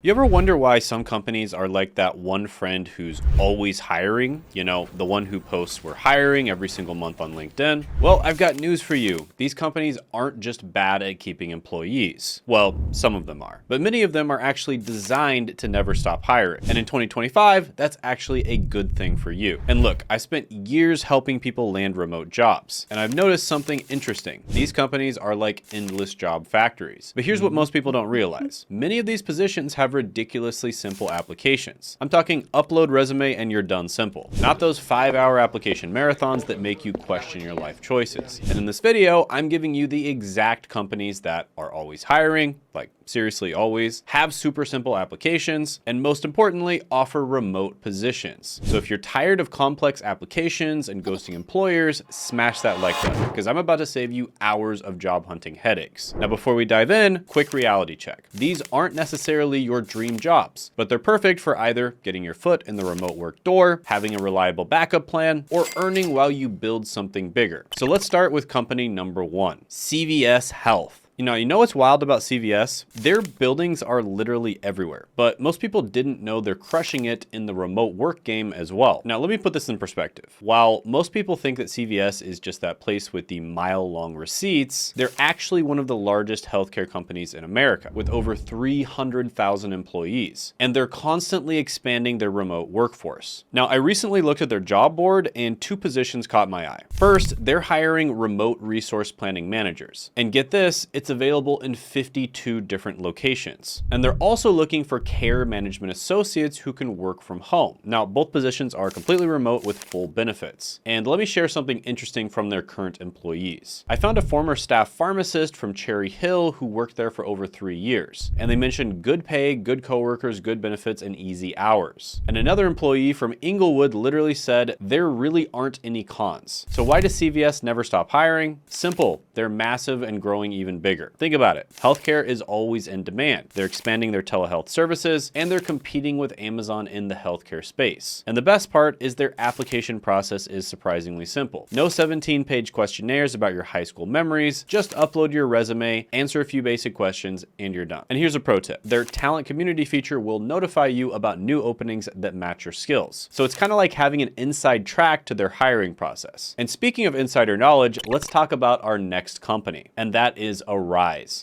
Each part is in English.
You ever wonder why some companies are like that one friend who's always hiring? You know, the one who posts we're hiring every single month on LinkedIn? Well, I've got news for you. These companies aren't just bad at keeping employees. Well, some of them are, but many of them are actually designed to never stop hiring. And in 2025, that's actually a good thing for you. And look, I spent years helping people land remote jobs, and I've noticed something interesting. These companies are like endless job factories. But here's what most people don't realize. Many of these positions have ridiculously simple applications. I'm talking upload resume and you're done simple. Not those 5-hour application marathons that make you question your life choices. And in this video, I'm giving you the exact companies that are always hiring, like seriously always, have super simple applications, and most importantly, offer remote positions. So if you're tired of complex applications and ghosting employers, smash that like button, because I'm about to save you hours of job hunting headaches. Now, before we dive in, quick reality check. These aren't necessarily your dream jobs, but they're perfect for either getting your foot in the remote work door, having a reliable backup plan, or earning while you build something bigger. So let's start with company number 1, CVS Health. You know what's wild about CVS? Their buildings are literally everywhere, but most people didn't know they're crushing it in the remote work game as well. Now, let me put this in perspective. While most people think that CVS is just that place with the mile-long receipts, they're actually one of the largest healthcare companies in America with over 300,000 employees, and they're constantly expanding their remote workforce. Now, I recently looked at their job board and 2 positions caught my eye. First, they're hiring remote resource planning managers. And get this, it's available in 52 different locations. And they're also looking for care management associates who can work from home. Now, both positions are completely remote with full benefits. And let me share something interesting from their current employees. I found a former staff pharmacist from Cherry Hill who worked there for over 3 years. And they mentioned good pay, good coworkers, good benefits, and easy hours. And another employee from Inglewood literally said, there really aren't any cons. So why does CVS never stop hiring? Simple, they're massive and growing even bigger. Think about it. Healthcare is always in demand. They're expanding their telehealth services, and they're competing with Amazon in the healthcare space. And the best part is their application process is surprisingly simple. No 17-page questionnaires about your high school memories. Just upload your resume, answer a few basic questions, and you're done. And here's a pro tip. Their talent community feature will notify you about new openings that match your skills. So it's kind of like having an inside track to their hiring process. And speaking of insider knowledge, let's talk about our next company, and that is Arise.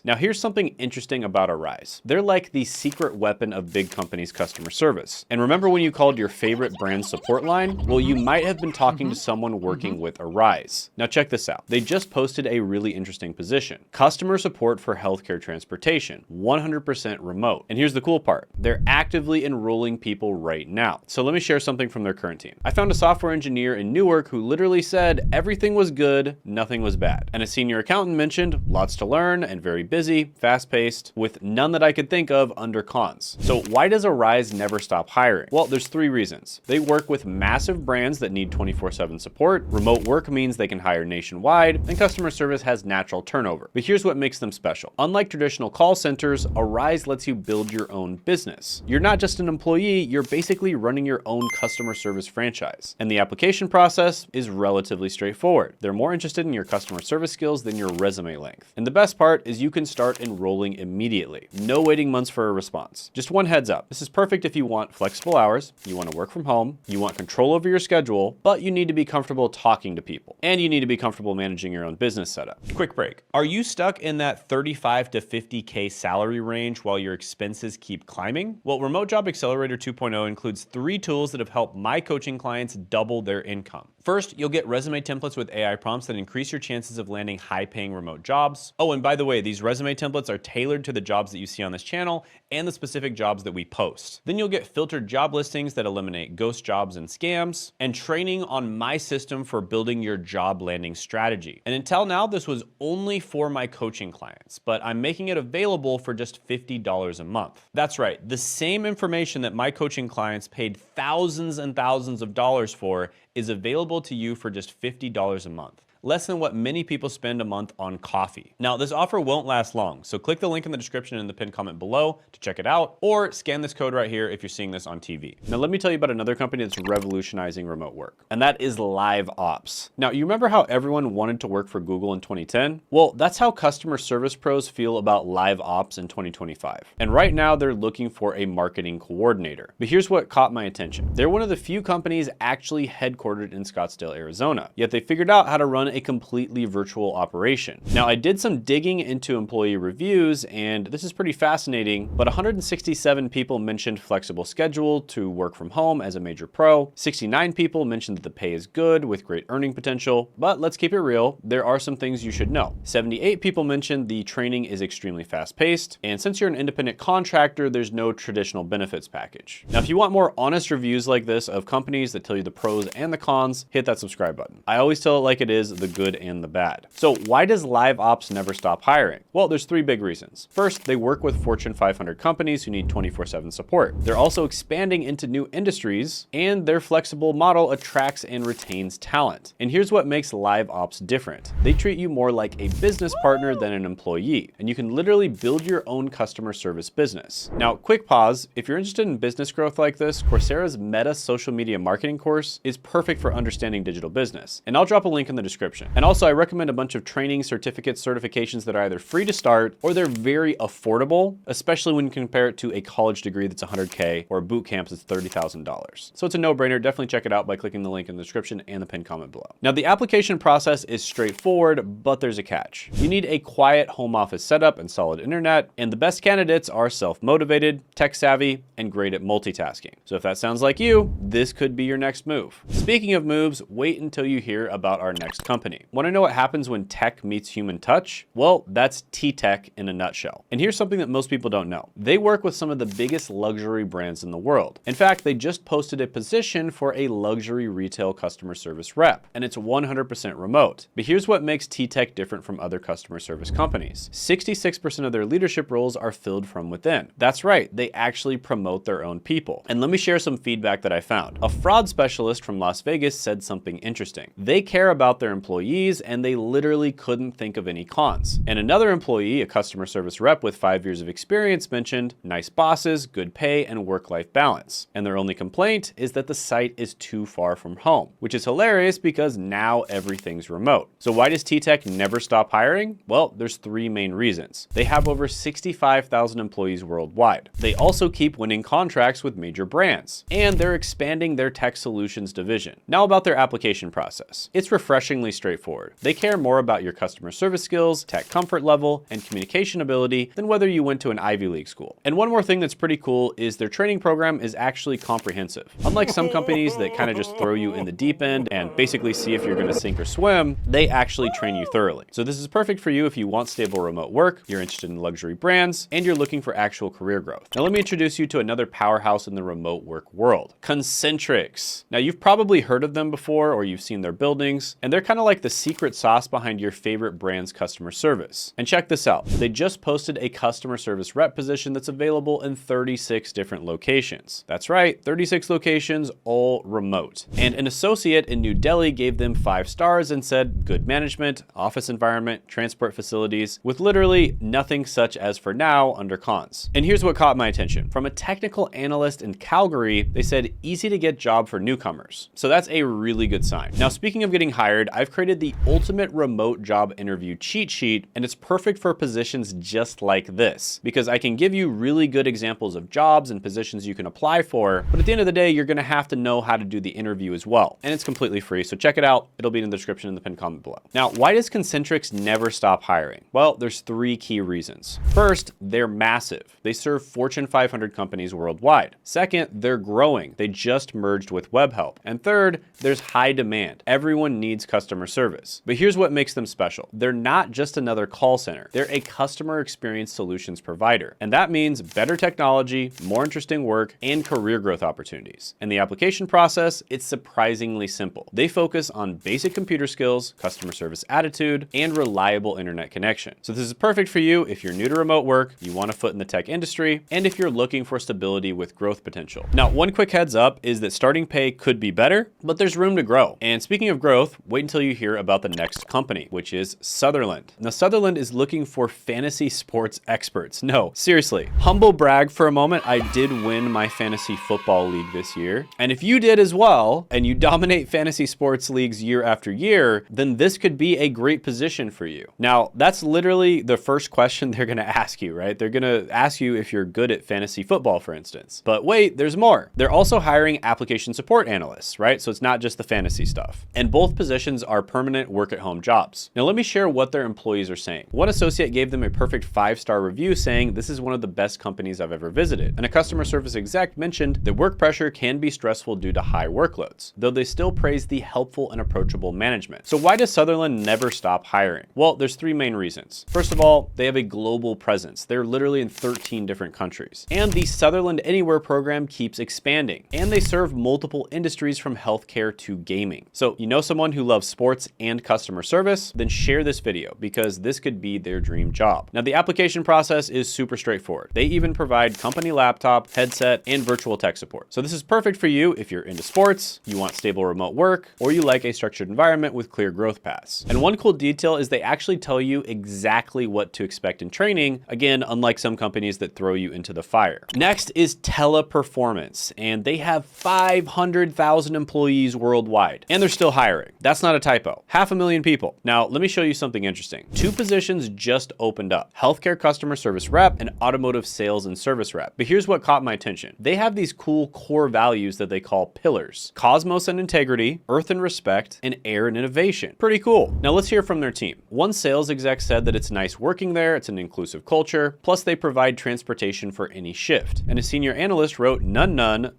Now, here's something interesting about Arise. They're like the secret weapon of big companies' customer service. And remember when you called your favorite brand support line? Well, you might have been talking to someone working with Arise. Now, check this out. They just posted a really interesting position. Customer support for healthcare transportation, 100% remote. And here's the cool part. They're actively enrolling people right now. So let me share something from their current team. I found a software engineer in Newark who literally said everything was good, nothing was bad. And a senior accountant mentioned lots to learn and very busy, fast-paced, with none that I could think of under cons. So why does Arise never stop hiring? Well, there's 3 reasons. They work with massive brands that need 24/7 support, remote work means they can hire nationwide, and customer service has natural turnover. But here's what makes them special. Unlike traditional call centers, Arise lets you build your own business. You're not just an employee, you're basically running your own customer service franchise. And the application process is relatively straightforward. They're more interested in your customer service skills than your resume length. And the best part is you can start enrolling immediately. No waiting months for a response. Just one heads up. This is perfect if you want flexible hours, you want to work from home, you want control over your schedule, but you need to be comfortable talking to people. And you need to be comfortable managing your own business setup. Quick break. Are you stuck in that 35 to 50K salary range while your expenses keep climbing? Well, Remote Job Accelerator 2.0 includes 3 tools that have helped my coaching clients double their income. First, you'll get resume templates with AI prompts that increase your chances of landing high-paying remote jobs. Oh, and by the way, these resume templates are tailored to the jobs that you see on this channel and the specific jobs that we post. Then you'll get filtered job listings that eliminate ghost jobs and scams, and training on my system for building your job landing strategy. And until now, this was only for my coaching clients, but I'm making it available for just $50 a month. That's right, the same information that my coaching clients paid thousands and thousands of dollars for is available to you for just $50 a month. less than what many people spend a month on coffee. Now, this offer won't last long, so click the link in the description and the pinned comment below to check it out, or scan this code right here if you're seeing this on TV. Now, let me tell you about another company that's revolutionizing remote work, and that is LiveOps. Now, you remember how everyone wanted to work for Google in 2010? Well, that's how customer service pros feel about LiveOps in 2025. And right now, they're looking for a marketing coordinator. But here's what caught my attention. They're one of the few companies actually headquartered in Scottsdale, Arizona, yet they figured out how to run a completely virtual operation. Now, I did some digging into employee reviews, and this is pretty fascinating, but 167 people mentioned flexible schedule to work from home as a major pro. 69 people mentioned that the pay is good with great earning potential, but let's keep it real, there are some things you should know. 78 people mentioned the training is extremely fast-paced, and since you're an independent contractor, there's no traditional benefits package. Now, if you want more honest reviews like this of companies that tell you the pros and the cons, hit that subscribe button. I always tell it like it is, the good and the bad. So why does LiveOps never stop hiring? Well, there's three big reasons. First, they work with Fortune 500 companies who need 24/7 support. They're also expanding into new industries, and their flexible model attracts and retains talent. And here's what makes LiveOps different. They treat you more like a business partner than an employee, and you can literally build your own customer service business. Now, quick pause. If you're interested in business growth like this, Coursera's Meta social media marketing course is perfect for understanding digital business. And I'll drop a link in the description. And also, I recommend a bunch of training, certificates, certifications that are either free to start or they're very affordable, especially when you compare it to a college degree that's $100K or a boot camp that's $30,000. So it's a no-brainer. Definitely check it out by clicking the link in the description and the pinned comment below. Now, the application process is straightforward, but there's a catch. You need a quiet home office setup and solid internet, and the best candidates are self-motivated, tech-savvy, and great at multitasking. So if that sounds like you, this could be your next move. Speaking of moves, wait until you hear about our next company. Want to know what happens when tech meets human touch? Well, that's T-Tech in a nutshell. And here's something that most people don't know. They work with some of the biggest luxury brands in the world. In fact, they just posted a position for a luxury retail customer service rep, and it's 100% remote. But here's what makes T-Tech different from other customer service companies. 66% of their leadership roles are filled from within. That's right, they actually promote their own people. And let me share some feedback that I found. A fraud specialist from Las Vegas said something interesting. They care about their employees, and they literally couldn't think of any cons. And another employee, a customer service rep with 5 years of experience, mentioned nice bosses, good pay, and work-life balance. And their only complaint is that the site is too far from home, which is hilarious because now everything's remote. So why does T-Tech never stop hiring? Well, there's three main reasons. They have over 65,000 employees worldwide. They also keep winning contracts with major brands, and they're expanding their tech solutions division. Now about their application process. It's refreshingly straightforward. They care more about your customer service skills, tech comfort level, and communication ability than whether you went to an Ivy League school. And one more thing that's pretty cool is their training program is actually comprehensive. Unlike some companies that kind of just throw you in the deep end and basically see if you're going to sink or swim, they actually train you thoroughly. So this is perfect for you if you want stable remote work, you're interested in luxury brands, and you're looking for actual career growth. Now let me introduce you to another powerhouse in the remote work world, Concentrix. Now you've probably heard of them before, or you've seen their buildings, and they're kind of like the secret sauce behind your favorite brand's customer service. And check this out. They just posted a customer service rep position that's available in 36 different locations. That's right, 36 locations, all remote. And an associate in New Delhi gave them 5 stars and said, good management, office environment, transport facilities, with literally nothing such as for now under cons. And here's what caught my attention. From a technical analyst in Calgary, they said easy to get job for newcomers. So that's a really good sign. Now, speaking of getting hired, I've created the ultimate remote job interview cheat sheet, and it's perfect for positions just like this, because I can give you really good examples of jobs and positions you can apply for, but at the end of the day, you're gonna have to know how to do the interview as well. And it's completely free, so check it out. It'll be in the description in the pinned comment below. Now, why does Concentrix never stop hiring? Well, there's 3 key reasons. First, they're massive. They serve Fortune 500 companies worldwide. Second, they're growing. They just merged with Webhelp. And third, there's high demand. Everyone needs customer service. But here's what makes them special. They're not just another call center. They're a customer experience solutions provider. And that means better technology, more interesting work, and career growth opportunities. And the application process, it's surprisingly simple. They focus on basic computer skills, customer service attitude, and reliable internet connection. So this is perfect for you if you're new to remote work, you want a foot in the tech industry, and if you're looking for stability with growth potential. Now, one quick heads up is that starting pay could be better, but there's room to grow. And speaking of growth, wait until you here about the next company, which is Sutherland. Now, Sutherland is looking for fantasy sports experts. No, seriously, humble brag for a moment. I did win my fantasy football league this year. And if you did as well, and you dominate fantasy sports leagues year after year, then this could be a great position for you. Now, that's literally the first question they're gonna ask you, right? They're gonna ask you if you're good at fantasy football, for instance. But wait, there's more. They're also hiring application support analysts, right? So it's not just the fantasy stuff. And both positions are permanent work-at-home jobs. Now, let me share what their employees are saying. One associate gave them a perfect 5-star review saying, "This is one of the best companies I've ever visited." And a customer service exec mentioned that work pressure can be stressful due to high workloads, though they still praise the helpful and approachable management. So why does Sutherland never stop hiring? Well, there's 3 main reasons. First of all, they have a global presence. They're literally in 13 different countries. And the Sutherland Anywhere program keeps expanding. And they serve multiple industries from healthcare to gaming. So you know someone who loves sports and customer service? Then share this video because this could be their dream job. Now, the application process is super straightforward. They even provide company laptop, headset, and virtual tech support. So this is perfect for you if you're into sports, you want stable remote work, or you like a structured environment with clear growth paths. And one cool detail is they actually tell you exactly what to expect in training, again, unlike some companies that throw you into the fire. Next is Teleperformance, and they have 500,000 employees worldwide, and they're still hiring. That's not a typo. 500,000 people. Now, let me show you something interesting. 2 positions just opened up: healthcare customer service rep and automotive sales and service rep. But here's what caught my attention. They have these cool core values that they call pillars: cosmos and integrity, earth and respect, and air and innovation. Pretty cool. Now let's hear from their team. One sales exec said that it's nice working there, it's an inclusive culture, plus they provide transportation for any shift. And a senior analyst wrote none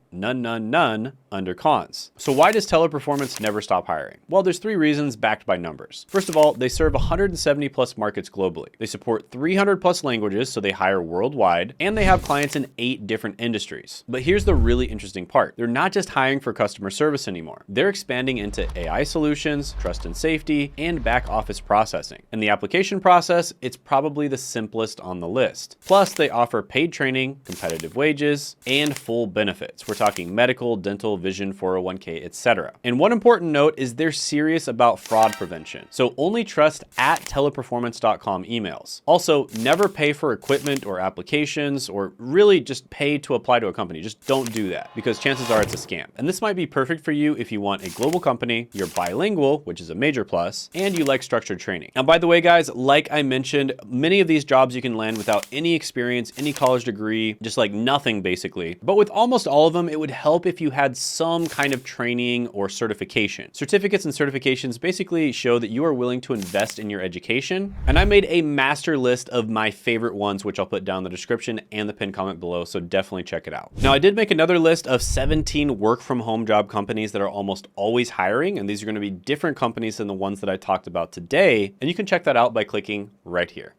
under cons. So why does Teleperformance never stop hiring? Well, there's 3 reasons backed by numbers. First of all, they serve 170 plus markets globally. They support 300 plus languages, so they hire worldwide, and they have clients in 8 different industries. But here's the really interesting part. They're not just hiring for customer service anymore. They're expanding into AI solutions, trust and safety, and back office processing. In the application process, it's probably the simplest on the list. Plus, they offer paid training, competitive wages, and full benefits. We're talking medical, dental, vision, 401k, etc. And one important note is they're serious about fraud prevention. So only trust @teleperformance.com emails. Also, never pay for equipment or applications, or really just pay to apply to a company. Just don't do that, because chances are it's a scam. And this might be perfect for you if you want a global company, you're bilingual, which is a major plus, and you like structured training. Now, by the way, guys, like I mentioned, many of these jobs you can land without any experience, any college degree, just like nothing basically. But with almost all of them, it would help if you had some kind of training or certification. Certificates and certifications basically show that you are willing to invest in your education. And I made a master list of my favorite ones, which I'll put down in the description and the pinned comment below, so definitely check it out. Now, I did make another list of 17 work from home job companies that are almost always hiring, and these are going to be different companies than the ones that I talked about today, and you can check that out by clicking right here.